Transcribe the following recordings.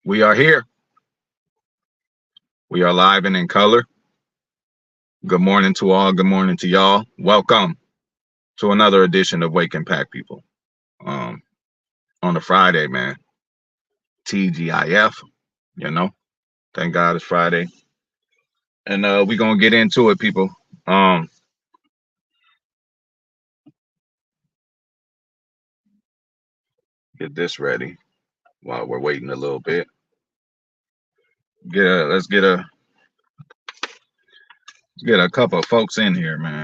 We are here. We are live and in color. Good morning to all. Good morning to y'all. Welcome to another edition of Wake and Pack People. Um, on a Friday, man. TGIF, you know. Thank God it's Friday. And we're gonna get into it, people. Um, get this ready while we're waiting a little bit. Let's get a couple of folks in here, man.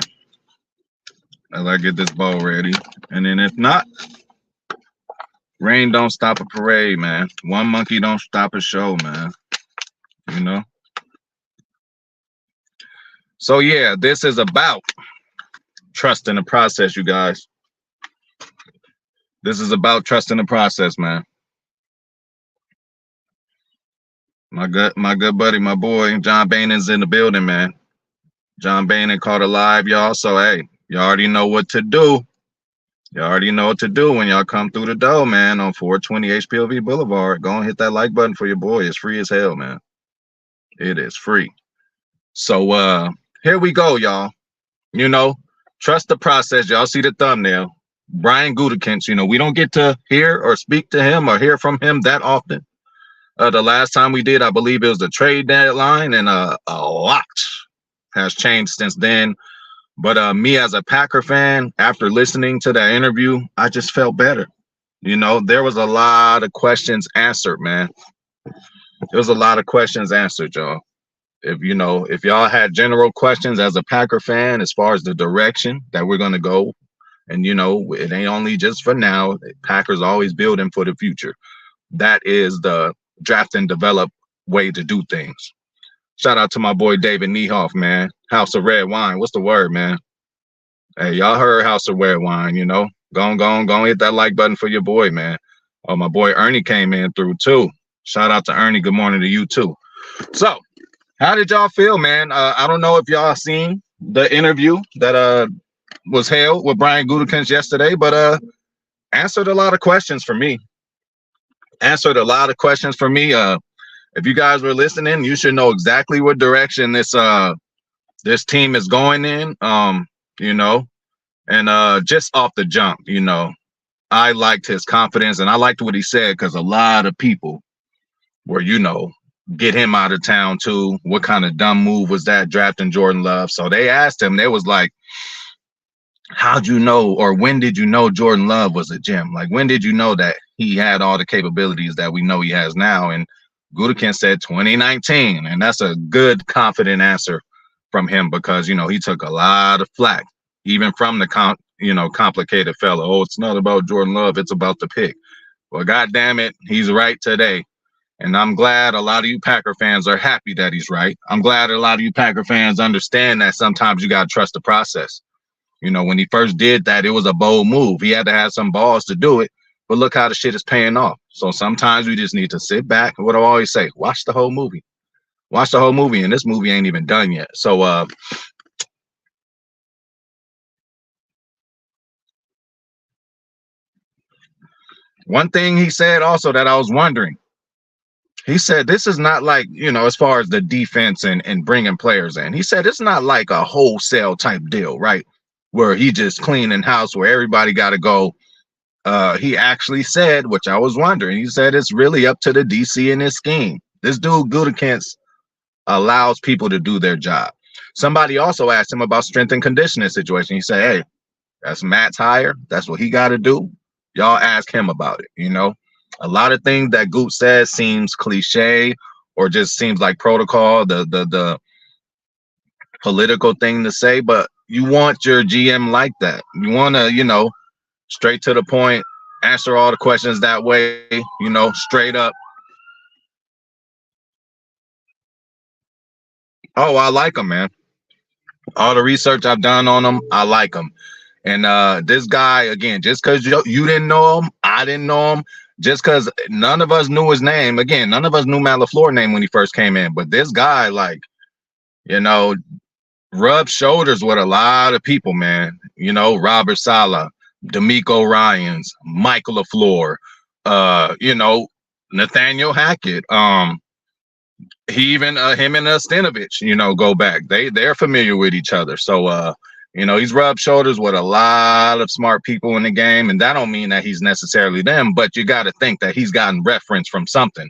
As I get this bowl ready. And then if not, rain don't stop a parade, man. One monkey don't stop a show, man. You know. So yeah, this is about trusting the process, you guys. This is about trusting the process, man. My good buddy, my boy, John Boehnen's in the building, man. John Boehnen caught alive, y'all. So hey, you already know what to do. You already know what to do when y'all come through the door, man, on 420 HPLV Boulevard. Go and hit that like button for your boy. It's free as hell, man. It is free. So here we go, y'all. You know, trust the process. Y'all see the thumbnail. Brian Gutekunst, we don't get to hear or speak to him or hear from him that often. The last time we did, I believe it was the trade deadline, and a lot has changed since then. But me as a Packer fan, after listening to that interview, I just felt better. There was a lot of questions answered, man. There was a lot of questions answered, y'all. If y'all had general questions as a Packer fan as far as the direction that we're going to go, and it ain't only just for now. Packers always building for the future. That is the draft and develop way to do things. Shout out to my boy David Niehoff, man. House of Red Wine. What's the word, man? Hey, y'all heard House of Red Wine, Go on, hit that like button for your boy, man. Oh, my boy Ernie came in through too. Shout out to Ernie. Good morning to you too. So, how did y'all feel, man? I don't know if y'all seen the interview that was held with Brian Gutekunst yesterday, but answered a lot of questions for me. If you guys were listening, you should know exactly what direction this team is going in. And just off the jump, I liked his confidence and I liked what he said, because a lot of people were, get him out of town too. What kind of dumb move was that, drafting Jordan Love? So they asked him, they was like, how'd you know, or when did you know Jordan Love was a gem? Like, when did you know that he had all the capabilities that we know he has now? And Gutekunst said 2019, and that's a good, confident answer from him, because, he took a lot of flack, even from the complicated fella. Oh, it's not about Jordan Love, it's about the pick. Well, God damn it, he's right today. And I'm glad a lot of you Packer fans are happy that he's right. I'm glad a lot of you Packer fans understand that sometimes you got to trust the process. When he first did that, it was a bold move. He had to have some balls to do it. But look how the shit is paying off. So sometimes we just need to sit back. What I always say, watch the whole movie. Watch the whole movie. And this movie ain't even done yet. So one thing he said also that I was wondering, he said this is not like, as far as the defense and bringing players in. He said it's not like a wholesale type deal, right? Where he just cleaning house, where everybody got to go. He actually said, which I was wondering, he said it's really up to the DC and his scheme. This dude Gutekunst allows people to do their job. Somebody also asked him about strength and conditioning situation. He said, hey, that's Matt's hire. That's what he got to do. Y'all ask him about it. A lot of things that Goot says seems cliche or just seems like protocol, the political thing to say, but you want your GM like that. You want to, straight to the point, answer all the questions that way, straight up. Oh, I like him, man. All the research I've done on him, I like him. And this guy, again, just because you didn't know him, I didn't know him, just because none of us knew his name. Again, none of us knew Matt LaFleur's name when he first came in. But this guy, rubbed shoulders with a lot of people, man. Robert Saleh, DeMeco Ryans, Michael LaFleur, Nathaniel Hackett. He even him and Stanovich, go back. They're familiar with each other. So he's rubbed shoulders with a lot of smart people in the game, and that don't mean that he's necessarily them, but you got to think that he's gotten reference from something.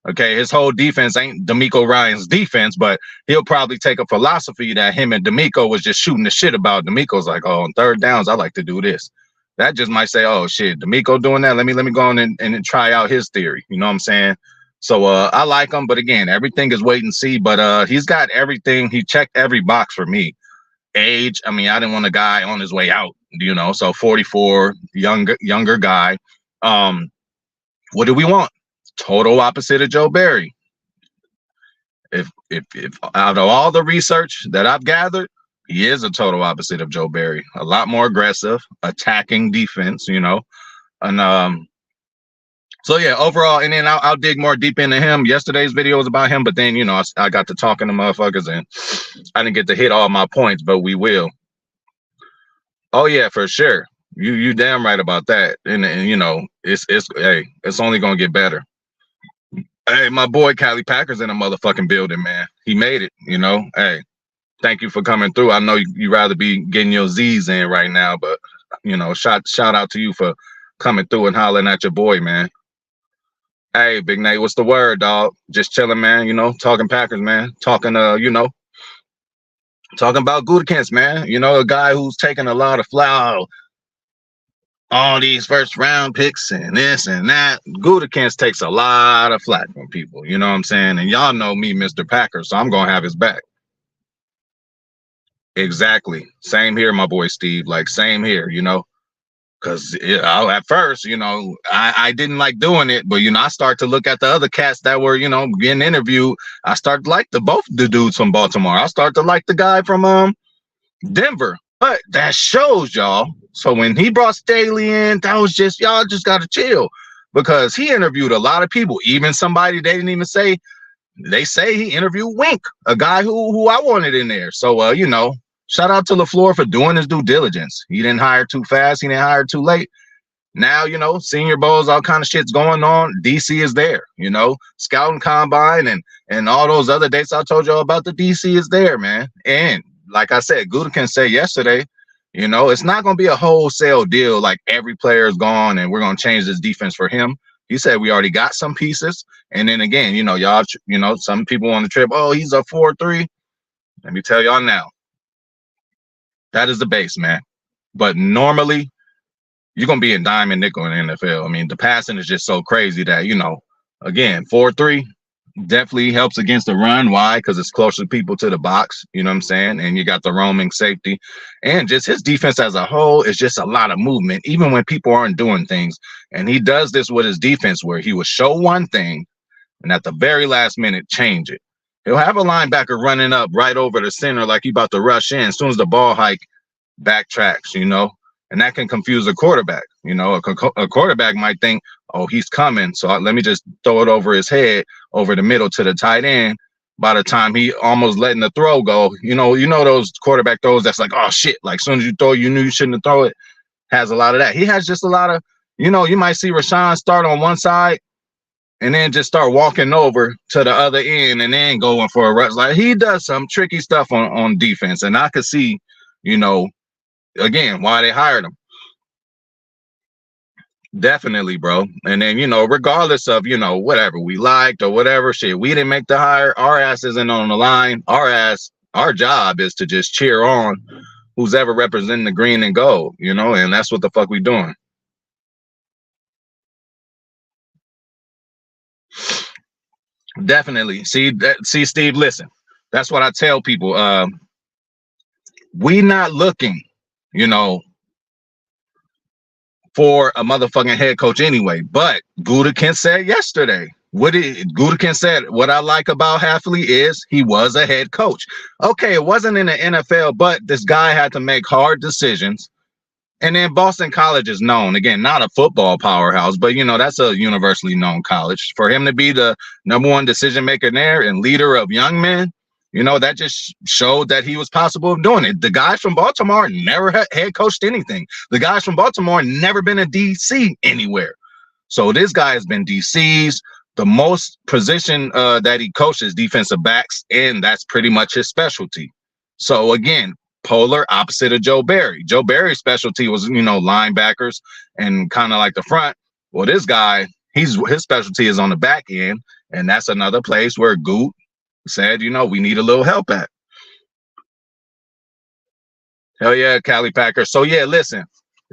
Okay, his whole defense ain't DeMeco Ryans' defense, but he'll probably take a philosophy that him and DeMeco was just shooting the shit about. DeMeco's like, oh, on third downs, I like to do this. That just might say, oh shit, DeMeco doing that. Let me go on and try out his theory. You know what I'm saying? So I like him, but again, everything is wait and see. But he's got everything. He checked every box for me. Age, I mean, I didn't want a guy on his way out, so 44, younger guy. What do we want? Total opposite of Joe Barry. If out of all the research that I've gathered, he is a total opposite of Joe Barry. A lot more aggressive, attacking defense, and so yeah, overall, and then I'll dig more deep into him. Yesterday's video was about him, but then I got to talking to motherfuckers and I didn't get to hit all my points, but we will. Oh yeah, for sure. You damn right about that. And it's only gonna get better. Hey, my boy Cali Packers in a motherfucking building, man. He made it, Hey, thank you for coming through. I know you rather be getting your Z's in right now, but shout out to you for coming through and hollering at your boy, man. Hey, Big Nate, what's the word, dog? Just chilling, man, talking Packers, man. Talking talking about Gutekunst, man. A guy who's taking a lot of flour. All these first round picks and this and that. Gutekunst takes a lot of flack from people, you know what I'm saying? And y'all know me, Mr. Packer, so I'm going to have his back. Exactly. Same here, my boy Steve. Like, same here, because at first, I didn't like doing it, but, I start to look at the other cats that were, getting interviewed. I start to like both the dudes from Baltimore. I start to like the guy from Denver. But that shows y'all. So when he brought Staley in, that was just, y'all just got to chill, because he interviewed a lot of people, even somebody they didn't even say. They say he interviewed Wink, a guy who I wanted in there. So, shout out to LaFleur for doing his due diligence. He didn't hire too fast. He didn't hire too late. Now, Senior Bowls, all kind of shit's going on. DC is there, Scouting Combine and all those other dates I told y'all about. The DC is there, man. And like I said, Gutekunst said yesterday, it's not going to be a wholesale deal like every player is gone and we're going to change this defense for him. He said we already got some pieces. And then again, y'all, some people on the trip, oh, he's a 4-3. Let me tell y'all now, that is the base, man. But normally, you're going to be in dime and nickel in the NFL. I mean, the passing is just so crazy that, again, 4-3 definitely helps against the run. Why? Because it's closer people to the box, you know what I'm saying? And you got the roaming safety. And just his defense as a whole is just a lot of movement, even when people aren't doing things. And he does this with his defense where he will show one thing and at the very last minute change it. He'll have a linebacker running up right over the center like he about to rush in. As soon as the ball hike, backtracks, and that can confuse a quarterback. A quarterback might think, oh, he's coming, so let me just throw it over his head, over the middle to the tight end. By the time he almost letting the throw go, those quarterback throws that's like, oh shit, like as soon as you throw, you knew you shouldn't have thrown it. Has a lot of that. He has just a lot of, you might see Rashawn start on one side and then just start walking over to the other end and then going for a rush. Like, he does some tricky stuff on defense, and I could see, again, why they hired him. Definitely, bro. And then, regardless of, whatever we liked or whatever shit, we didn't make the hire. Our ass isn't on the line. Our job is to just cheer on who's ever representing the green and gold, and that's what the fuck we doing. Definitely. See, Steve, listen, that's what I tell people. We not looking, for a motherfucking head coach anyway. But Gutekunst said yesterday, Gutekunst said, what I like about Hafley is he was a head coach. Okay, it wasn't in the NFL, but this guy had to make hard decisions. And then Boston College is known, again, not a football powerhouse, but, that's a universally known college. For him to be the number one decision maker there and leader of young men, that just showed that he was possible of doing it. The guys from Baltimore never head coached anything. The guys from Baltimore never been in DC anywhere. So this guy has been DCs, the most position that he coaches defensive backs, and that's pretty much his specialty. So again, polar opposite of Joe Barry. Joe Barry's specialty was, linebackers and kind of like the front. Well, this guy, his specialty is on the back end, and that's another place where Goot said, we need a little help at. Hell yeah, Cali Packer. So yeah, listen,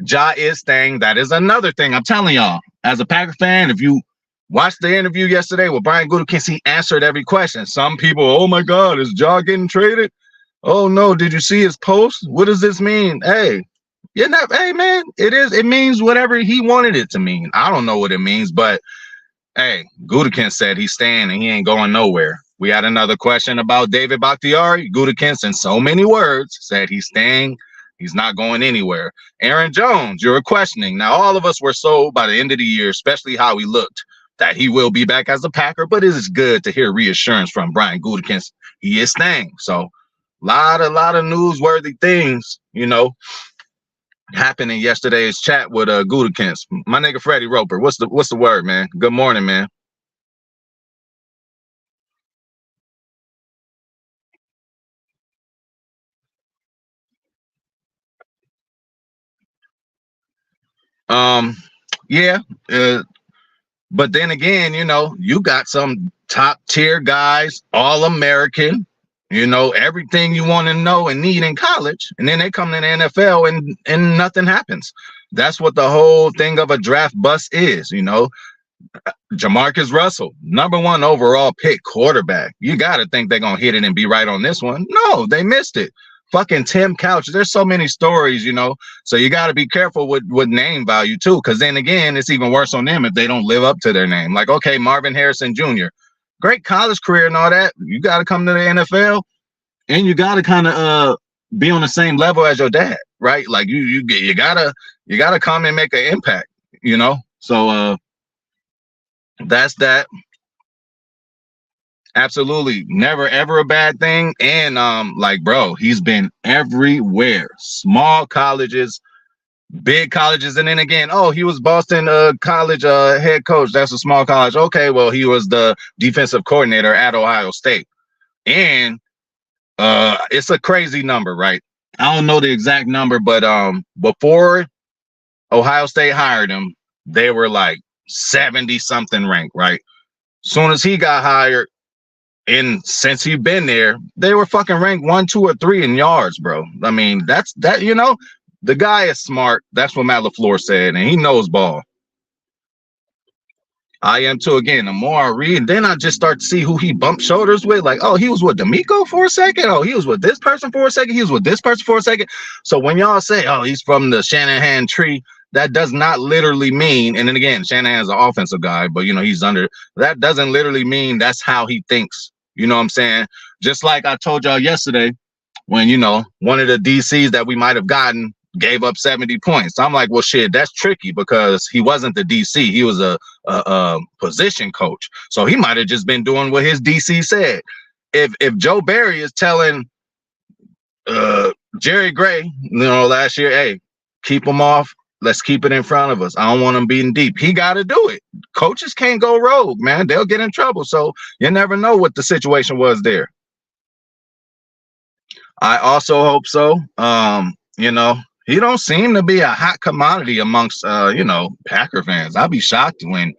Ja is staying. That is another thing I'm telling y'all. As a Packer fan, if you watched the interview yesterday with Brian Gutekunst, he answered every question. Some people, oh my God, is Ja getting traded? Oh no, did you see his post? What does this mean? Hey, hey man, it means whatever he wanted it to mean. I don't know what it means, but hey, Gutekunst said he's staying and he ain't going nowhere. We had another question about David Bakhtiari. Gutekunst, in so many words, said he's staying. He's not going anywhere. Aaron Jones, you're questioning. Now, all of us were sold by the end of the year, especially how he looked, that he will be back as a Packer. But it is good to hear reassurance from Brian Gutekunst. He is staying. So, lot of newsworthy things, happened in yesterday's chat with Gutekunst. My nigga Freddie Roper. What's the word, man? Good morning, man. Yeah, but then again, you got some top tier guys, all American, everything you want to know and need in college, and then they come to the NFL and nothing happens. That's what the whole thing of a draft bust is, Jamarcus Russell, #1 overall pick quarterback. You got to think they're going to hit it and be right on this one. No, they missed it. Fucking Tim Couch. There's so many stories, so you got to be careful with name value too, because then again, it's even worse on them if they don't live up to their name. Like, okay, Marvin Harrison Jr., great college career and all that. You got to come to the NFL and you got to kind of be on the same level as your dad, right? Like you gotta come and make an impact, So that's that. Absolutely. Never, ever a bad thing. And bro, he's been everywhere. Small colleges, big colleges. And then again, he was Boston College head coach. That's a small college. Okay, well, he was the defensive coordinator at Ohio State. And it's a crazy number, right? I don't know the exact number, but before Ohio State hired him, they were like 70-something ranked, right? Soon as he got hired, and since he's been there, they were fucking ranked 1, 2, or 3 in yards, bro. I mean, that's that. The guy is smart. That's what Matt LaFleur said, and he knows ball. I am too. Again, the more I read, then I just start to see who he bumped shoulders with. Like, oh, he was with D'Amico for a second. Oh, he was with this person for a second. He was with this person for a second. So when y'all say, oh, he's from the Shanahan tree, that does not literally mean, and then again, Shanahan's an offensive guy, but he's under, that doesn't literally mean that's how he thinks. You know what I'm saying? Just like I told y'all yesterday when, one of the DCs that we might have gotten gave up 70 points. I'm like, well, shit, that's tricky because he wasn't the DC. He was a position coach. So he might have just been doing what his DC said. If Joe Barry is telling Jerry Gray, last year, hey, keep him off. Let's keep it in front of us. I don't want them beating deep. He got to do it. Coaches can't go rogue, man. They'll get in trouble. So you never know what the situation was there. I also hope so. He don't seem to be a hot commodity amongst, Packer fans. I'll be shocked when,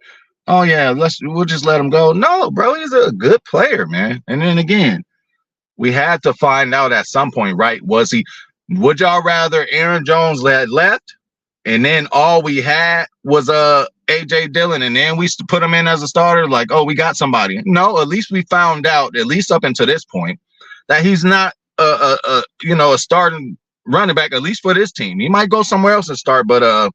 oh yeah, we'll just let him go. No, bro, he's a good player, man. And then again, we had to find out at some point, right? Would y'all rather Aaron Jones had left? And then all we had was AJ Dillon, and then we put him in as a starter. Like, oh, we got somebody. No, at least we found out, at least up until this point, that he's not a starting running back, at least for this team. He might go somewhere else and start, but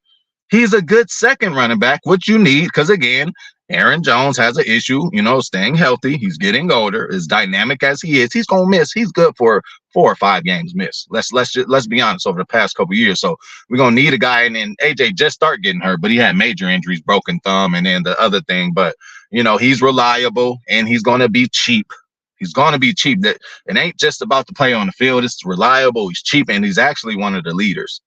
he's a good second running back, which you need, because again, Aaron Jones has an issue, staying healthy. He's getting older. As dynamic as he is, he's gonna miss. He's good for 4 or 5 games miss. Let's be honest. Over the past couple of years, so we're gonna need a guy. And then AJ just started getting hurt, but he had major injuries, broken thumb, and then the other thing. But he's reliable and he's gonna be cheap. He's gonna be cheap. That it ain't just about the play on the field. It's reliable. He's cheap, and he's actually one of the leaders.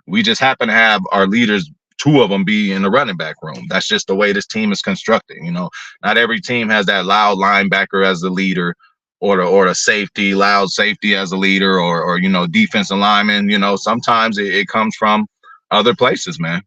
We just happen to have our leaders two of them be in the running back room. That's just the way this team is constructed. You know, not every team has that loud linebacker as the leader, or the safety, loud safety as a leader, or you know, defensive lineman. You know, sometimes it comes from other places, man.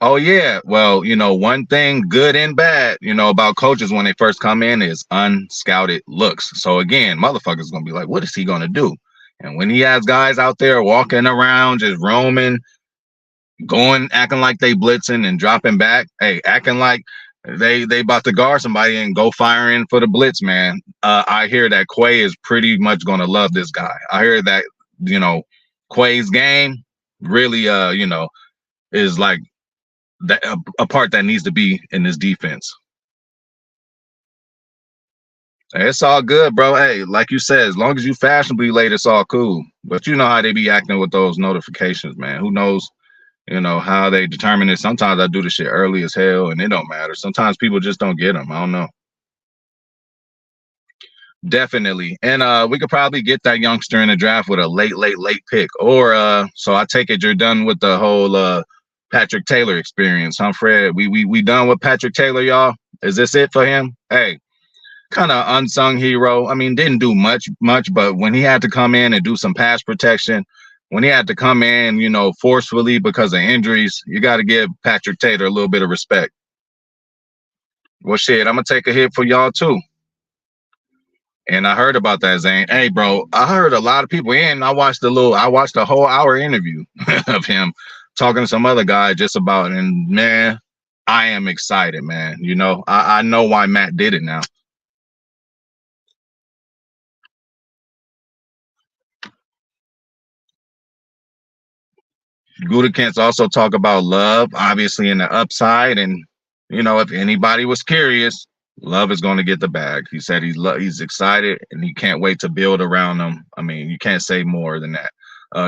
Oh yeah. Well, you know, one thing good and bad, you know, about coaches when they first come in is unscouted looks. So again, motherfuckers gonna be like, what is he gonna do? And when he has guys out there walking around, just roaming, going, acting like they blitzing and dropping back, hey, acting like they about to guard somebody and go firing for the blitz, man. I hear that Quay is pretty much gonna love this guy. I hear that, you know, Quay's game really, you know, is like that a part that needs to be in this defense. It's all good, bro. Hey, like you said, as long as you fashionably late, it's all cool. But you know how they be acting with those notifications, man. Who knows, you know, how they determine it. Sometimes I do the shit early as hell and it don't matter. Sometimes people just don't get them. I don't know. Definitely. And we could probably get that youngster in the draft with a late pick. Or so I take it you're done with the whole Patrick Taylor experience, huh, Fred? We done with Patrick Taylor, y'all. Is this it for him? Hey, kind of unsung hero. I mean, didn't do much, but when he had to come in and do some pass protection, when he had to come in, you know, forcefully because of injuries, you got to give Patrick Taylor a little bit of respect. Well, shit, I'm gonna take a hit for y'all too. And I heard about that, Zane. Hey, bro, I heard a lot of people in. I watched a whole hour interview of him talking to some other guy just about, and man, I am excited, man. You know, I know why Matt did it now. Gutekunst also talk about Love, obviously in the upside, and you know, if anybody was curious, Love is going to get the bag. He said he's excited and he can't wait to build around them. I mean, you can't say more than that.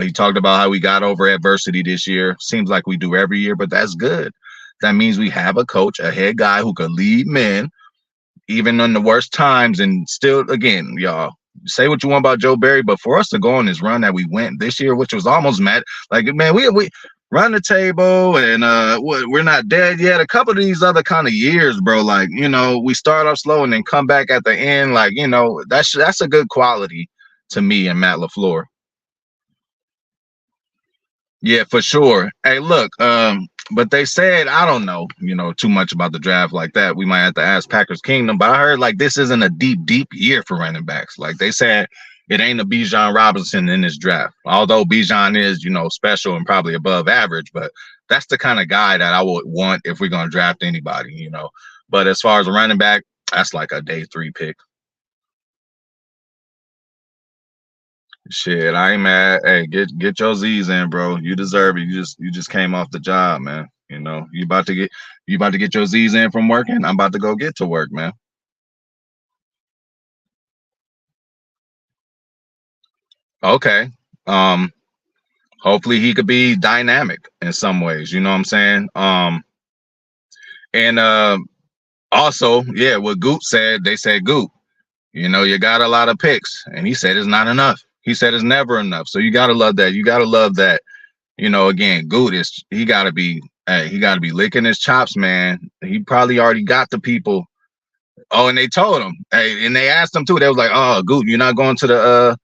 He talked about how we got over adversity this year. Seems like we do every year, but that's good. That means we have a coach, a head guy who could lead men even in the worst times. And still, again, y'all, say what you want about Joe Barry, but for us to go on this run that we went this year, which was almost mad, like, man, we run the table and we're not dead yet. A couple of these other kind of years, bro, like, you know, we start off slow and then come back at the end, like, you know, that's a good quality to me and Matt LaFleur. Yeah, for sure. Hey, look, but they said, I don't know, you know, too much about the draft like that. We might have to ask Packers Kingdom, but I heard like this isn't a deep year for running backs. Like they said, it ain't a Bijan Robinson in this draft. Although Bijan is, you know, special and probably above average, but that's the kind of guy that I would want if we're gonna draft anybody, you know. But as far as a running back, that's like a day 3 pick. Shit, I ain't mad. Hey, get your Z's in, bro. You deserve it. You just came off the job, man. You know, you about to get your Z's in from working. I'm about to go get to work, man. Okay. Um, hopefully he could be dynamic in some ways, you know what I'm saying? And also, yeah, what Goot said, they said, Goot, you know, you got a lot of picks. And he said it's not enough. He said it's never enough. So you gotta love that. You gotta love that. You know, again, Good is he gotta be licking his chops, man. He probably already got the people. Oh, and they told him, hey, and they asked him too. They was like, oh, Good, you're not going to the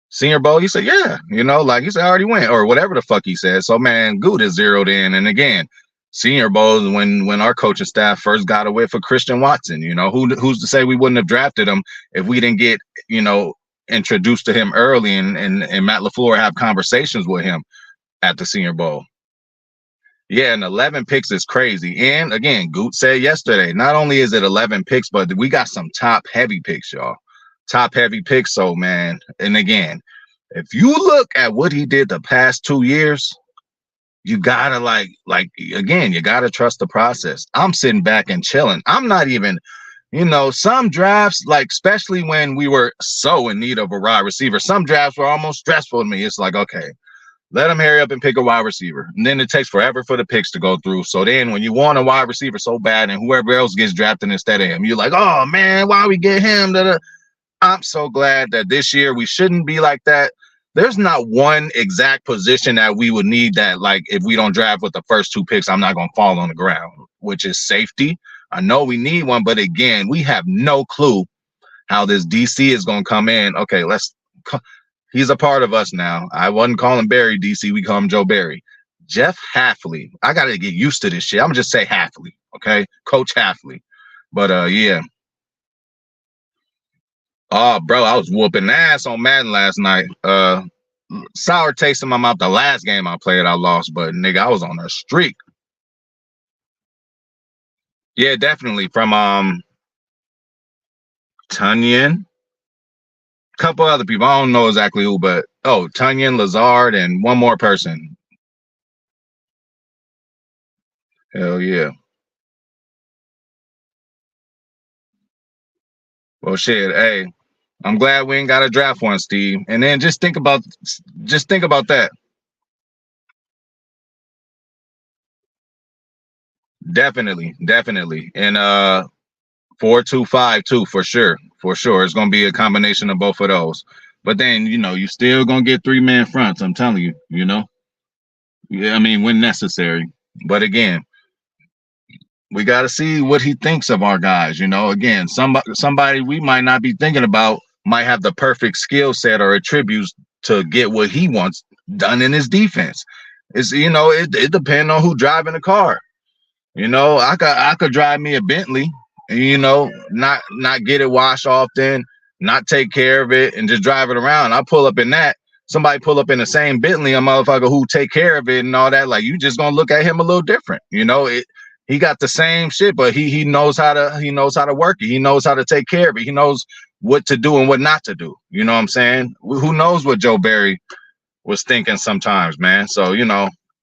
Senior Bowl? He said, yeah, you know, like he said, I already went, or whatever the fuck he said. So man, Good is zeroed in. And again, Senior Bowl is when our coaching staff first got away for Christian Watson. You know, who's to say we wouldn't have drafted him if we didn't get, you know, introduced to him early and Matt LaFleur have conversations with him at the Senior Bowl. Yeah, and 11 picks is crazy. And again, Goot said yesterday, not only is it 11 picks, but we got some top heavy picks, y'all. Top heavy picks. So, man, and again, if you look at what he did the past 2 years, you gotta again, you gotta trust the process. I'm sitting back and chilling. I'm not even, you know, some drafts, like especially when we were so in need of a wide receiver, some drafts were almost stressful to me. It's like, okay, let them hurry up and pick a wide receiver. And then it takes forever for the picks to go through. So then when you want a wide receiver so bad and whoever else gets drafted instead of him, you're like, oh man, why we get him? I'm so glad that this year we shouldn't be like that. There's not one exact position that we would need that, like, if we don't draft with the first 2 picks, I'm not going to fall on the ground, which is safety. I know we need one, but again, we have no clue how this DC is going to come in. Okay, he's a part of us now. I wasn't calling Barry DC. We call him Joe Barry. Jeff Hafley. I got to get used to this shit. I'm going to just say Hafley, okay? Coach Hafley. But, yeah. Oh, bro, I was whooping ass on Madden last night. Sour taste in my mouth. The last game I played, I lost, but nigga, I was on a streak. Yeah, definitely. From Tunyon, a couple other people. I don't know exactly who, but Tunyon, Lazard, and one more person. Hell yeah. Well, shit. Hey, I'm glad we ain't got a draft one, Steve. And then just think about that. Definitely. And 4-2-5-2 for sure. For sure. It's gonna be a combination of both of those. But then, you still gonna get 3-man fronts. I'm telling you, Yeah, I mean, when necessary. But again, we got to see what he thinks of our guys. Again, somebody we might not be thinking about might have the perfect skill set or attributes to get what he wants done in his defense. It depends on who driving the car. I could drive me a Bentley, and not get it washed often, not take care of it, and just drive it around. I pull up in that. Somebody pull up in the same Bentley, a motherfucker who take care of it and all that. Like, you just gonna look at him a little different. He got the same shit, but he knows how to work it. He knows how to take care of it. He knows what to do and what not to do. You know what I'm saying? Who knows what Joe Barry was thinking sometimes, man. So,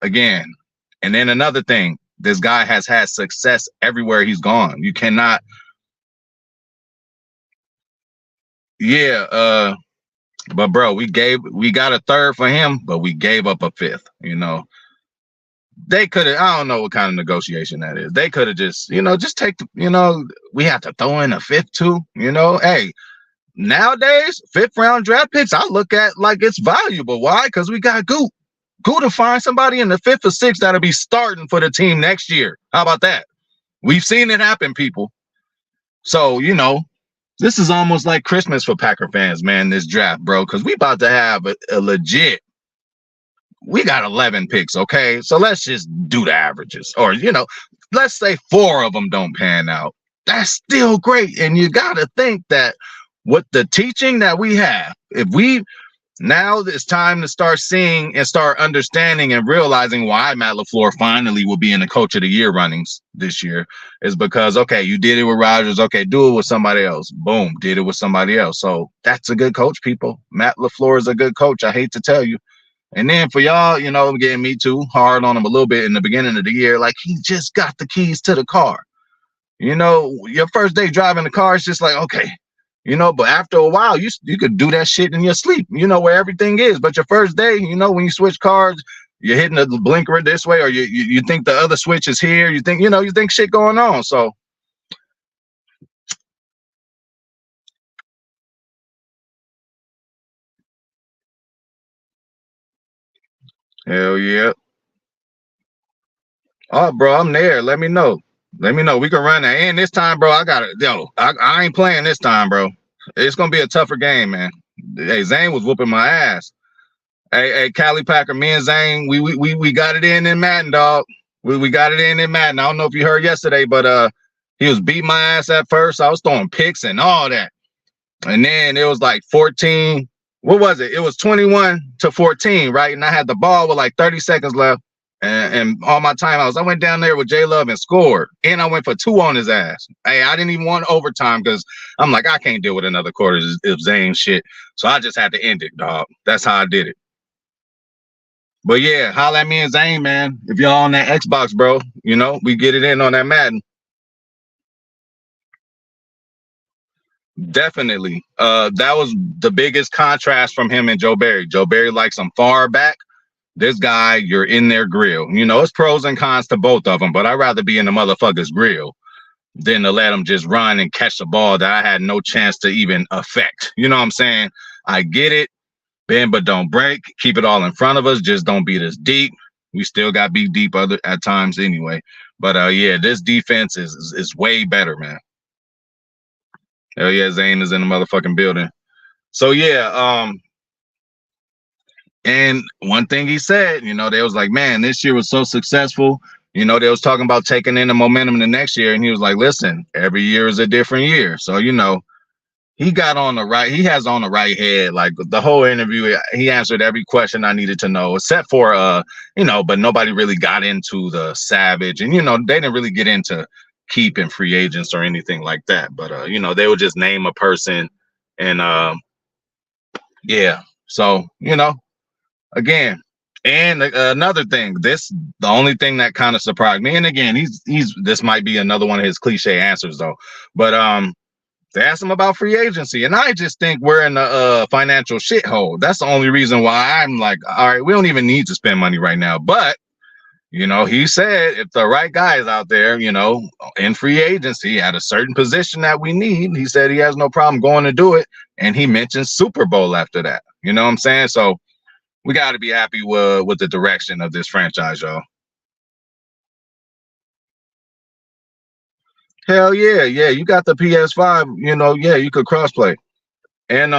again, and then another thing, this guy has had success everywhere he's gone. You cannot. Yeah. But bro, we got a third for him, but we gave up a fifth. They could have. I don't know what kind of negotiation that is. They could have just take. We have to throw in a fifth too. Hey, nowadays 5th-round draft picks I look at like it's valuable. Why? Because we got Goot. Go to find somebody in the 5th or 6th that'll be starting for the team next year. How about that? We've seen it happen, people. So, this is almost like Christmas for Packer fans, man, this draft, bro, because we about to have a legit. We got 11 picks, okay? So let's just do the averages. Or, let's say 4 of them don't pan out. That's still great. And you got to think that with the teaching that we have, now it's time to start seeing and start understanding and realizing why Matt LaFleur finally will be in the Coach of the Year runnings this year is because, okay, you did it with Rodgers. Okay, do it with somebody else. Boom, did it with somebody else. So that's a good coach, people. Matt LaFleur is a good coach. I hate to tell you. And then for y'all, getting me too hard on him a little bit in the beginning of the year, like he just got the keys to the car. Your first day driving the car, it's just like, okay. But after a while, you could do that shit in your sleep. Where everything is. But your first day, when you switch cars, you're hitting the blinker this way, or you think the other switch is here. You think shit going on. So. Hell yeah. Oh, bro, I'm there. Let me know. We can run that. And this time, bro, I got it. I ain't playing this time, bro. It's gonna be a tougher game, man. Hey, Zane was whooping my ass. Hey, Cali Packer, me and Zane, we got it in Madden, dog. We got it in Madden. I don't know if you heard yesterday, but he was beating my ass at first. I was throwing picks and all that. And then it was like 14. What was it? It was 21-14, right? And I had the ball with like 30 seconds left. And all my timeouts, I went down there with J Love and scored. And I went for 2 on his ass. Hey, I didn't even want overtime because I'm like, I can't deal with another quarter of Zane shit. So I just had to end it, dog. That's how I did it. But yeah, holla at me and Zane, man. If y'all on that Xbox, bro, we get it in on that Madden. Definitely. That was the biggest contrast from him and Joe Barry. Joe Barry likes him far back. This guy, you're in their grill. It's pros and cons to both of them, but I'd rather be in the motherfucker's grill. than to let him just run and catch the ball that I had no chance to even affect. You know what I'm saying? I get it. Bend but don't break. Keep it all in front of us. Just don't beat us deep. We still got beat deep other at times anyway. But yeah, this defense is way better, man. Hell yeah, Zane is in the motherfucking building. So yeah, and one thing he said, you know, they was like, man, this year was so successful. You know, they was talking about taking in the momentum the next year, and he was like, listen, every year is a different year. So, you know, he has on the right head. Like the whole interview, he answered every question I needed to know, except for you know, but nobody really got into the Savage, and you know, they didn't really get into keeping free agents or anything like that. But you know, they would just name a person, and yeah. So, you know, again, and another thing, the only thing that kind of surprised me, and again, this might be another one of his cliche answers though, but they asked him about free agency, and I just think we're in a financial shithole. That's the only reason why I'm like, all right, we don't even need to spend money right now. But you know, he said if the right guy is out there, you know, in free agency at a certain position that we need, he said he has no problem going to do it, and he mentioned Super Bowl after that. You know what I'm saying? So we got to be happy with the direction of this franchise, y'all. Hell yeah, yeah. You got the PS5, you know, yeah, you could crossplay. And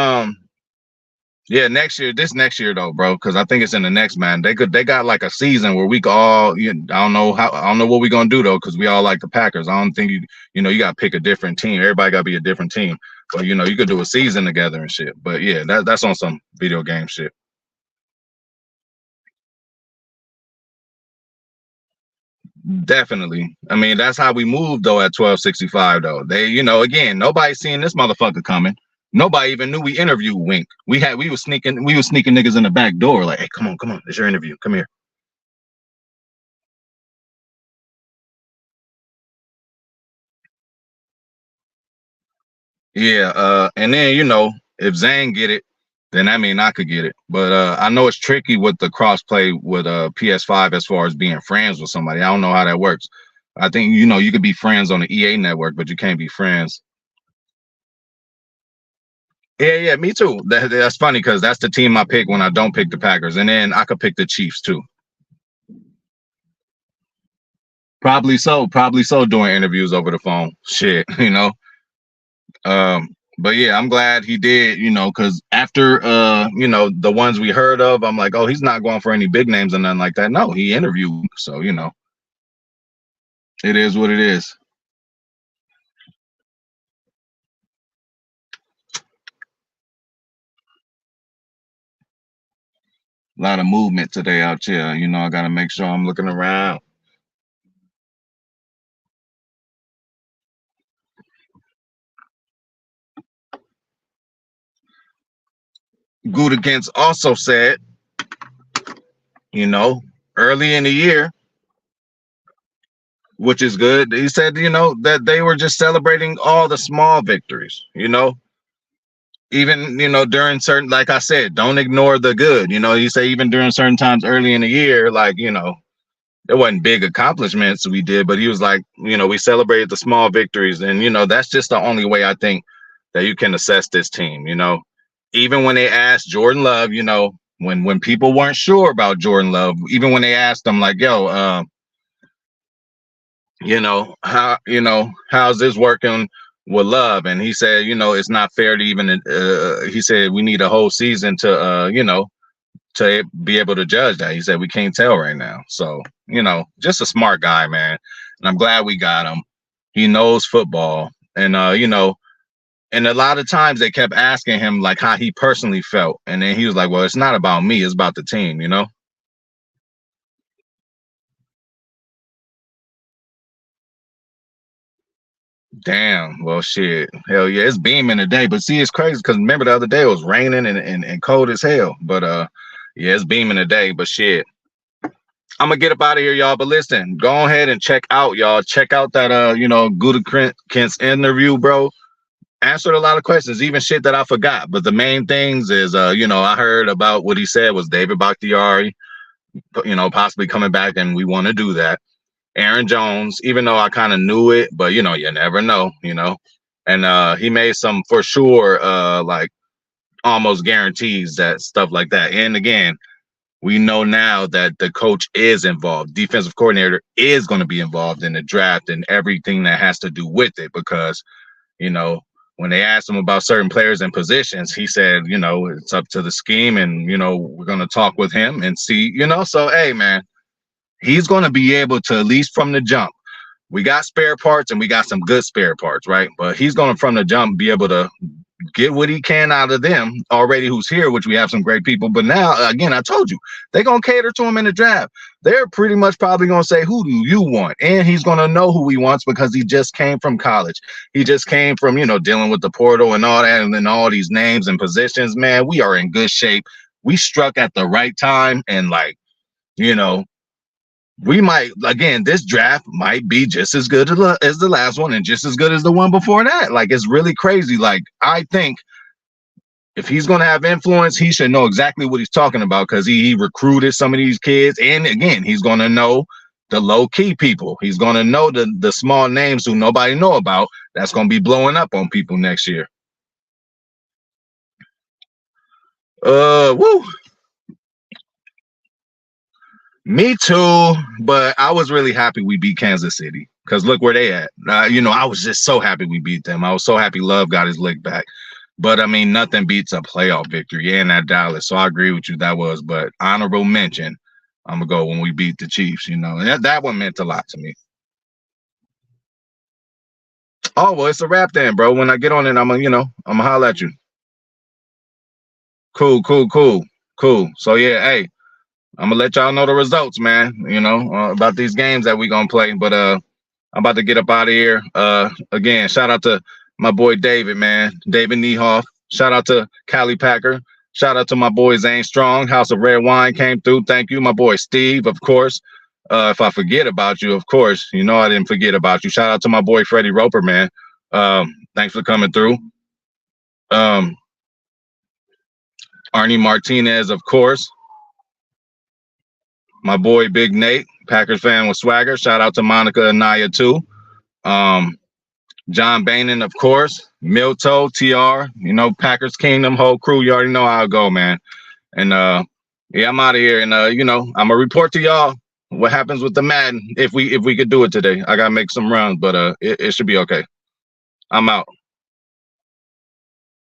yeah, this next year though, bro, because I think it's in the next man. They got like a season where we could all, I don't know what we're gonna do though, because we all like the Packers. I don't think you know, you gotta pick a different team. Everybody gotta be a different team. But you know, you could do a season together and shit. But yeah, that's on some video game shit. Definitely. I mean, that's how we moved though at 1265 though. They, you know, again, nobody seen this motherfucker coming. Nobody even knew we interviewed Wink. We was sneaking niggas in the back door, like, hey, come on, it's your interview. Come here. Yeah, and then you know, if Zane get it, then I mean I could get it. But I know it's tricky with the crossplay with PS5 as far as being friends with somebody. I don't know how that works. I think you know you could be friends on the EA network, but you can't be friends. Yeah, yeah, me too. That's funny because that's the team I pick when I don't pick the Packers, and then I could pick the Chiefs too. Probably so doing interviews over the phone. Shit, you know. But yeah, I'm glad he did, you know, because after you know, the ones we heard of, I'm like, oh, he's not going for any big names and nothing like that. No, he interviewed, so you know, it is what it is. A lot of movement today out here. You know, I gotta make sure I'm looking around. Gutekunst also said, you know, early in the year, which is good. He said, you know, that they were just celebrating all the small victories, you know, even, you know, during certain, like I said, don't ignore the good. You know, you say even during certain times early in the year, like, you know, there wasn't big accomplishments we did, but he was like, you know, we celebrated the small victories. And, you know, that's just the only way I think that you can assess this team, you know. Even when they asked Jordan Love, you know, when people weren't sure about Jordan Love, even when they asked him like, yo, you know, how's this working with Love? And he said, you know, it's not fair to even he said we need a whole season to you know, to be able to judge that. He said we can't tell right now. So, you know, just a smart guy, man. And I'm glad we got him. He knows football. And you know, and a lot of times they kept asking him like how he personally felt. And then he was like, well, it's not about me, it's about the team, you know? Damn. Well, shit. Hell yeah, it's beaming today. But see, it's crazy because remember the other day it was raining and cold as hell. But yeah, it's beaming today. But shit, I'm gonna get up out of here, y'all. But listen, go ahead and check out, y'all. Check out that you know, Gutekunst interview, bro. Answered a lot of questions, even shit that I forgot. But the main things is you know, I heard about what he said was David Bakhtiari, you know, possibly coming back, and we want to do that. Aaron Jones, even though I kind of knew it, but you never know, And he made some for sure, like almost guarantees that stuff like that. And again, we know now that the coach is involved. Defensive coordinator is going to be involved in the draft and everything that has to do with it because, when they asked him about certain players and positions, he said, it's up to the scheme and, we're going to talk with him and see, so, hey, man, he's going to be able to, at least from the jump, we got spare parts and we got some good spare parts, right? But he's going to, from the jump, be able to get what he can out of them already who's here, which we have some great people. But now, again, I told you, they're going to cater to him in the draft. They're pretty much probably going to say, who do you want? And he's going to know who he wants because he just came from college. He just came from, dealing with the portal and all that, and then all these names and positions. Man, we are in good shape. We struck at the right time. And we might, again, this draft might be just as good as the last one and just as good as the one before that. Like, it's really crazy. Like, I think if he's going to have influence, he should know exactly what he's talking about because he recruited some of these kids. And again, he's going to know the low-key people. He's going to know the small names who nobody know about that's going to be blowing up on people next year. Woo. Me too, but I was really happy we beat Kansas City because look where they at. I was just so happy we beat them. I was so happy Love got his lick back. But, I mean, nothing beats a playoff victory and at Dallas. So I agree with you. That was, but honorable mention, I'm going to go when we beat the Chiefs, and that one meant a lot to me. Oh, well, it's a wrap then, bro. When I get on it, I'm going to holler at you. Cool. So, yeah, hey. I'm gonna let y'all know the results, man. About these games that we gonna play. But I'm about to get up out of here. Again, shout out to my boy David, man. David Niehoff. Shout out to Callie Packer. Shout out to my boy Zane Strong. House of Red Wine came through. Thank you, my boy Steve, of course. If I forget about you, of course, I didn't forget about you. Shout out to my boy Freddie Roper, man. Thanks for coming through. Arnie Martinez, of course. My boy Big Nate, Packers fan with swagger. Shout out to Monica and Naya too. John Bainon, of course. Milto, TR, Packers Kingdom, whole crew. You already know how it go, man. And yeah, I'm out of here. And I'm gonna report to y'all what happens with the Madden if we could do it today. I gotta make some runs, but it should be okay. I'm out.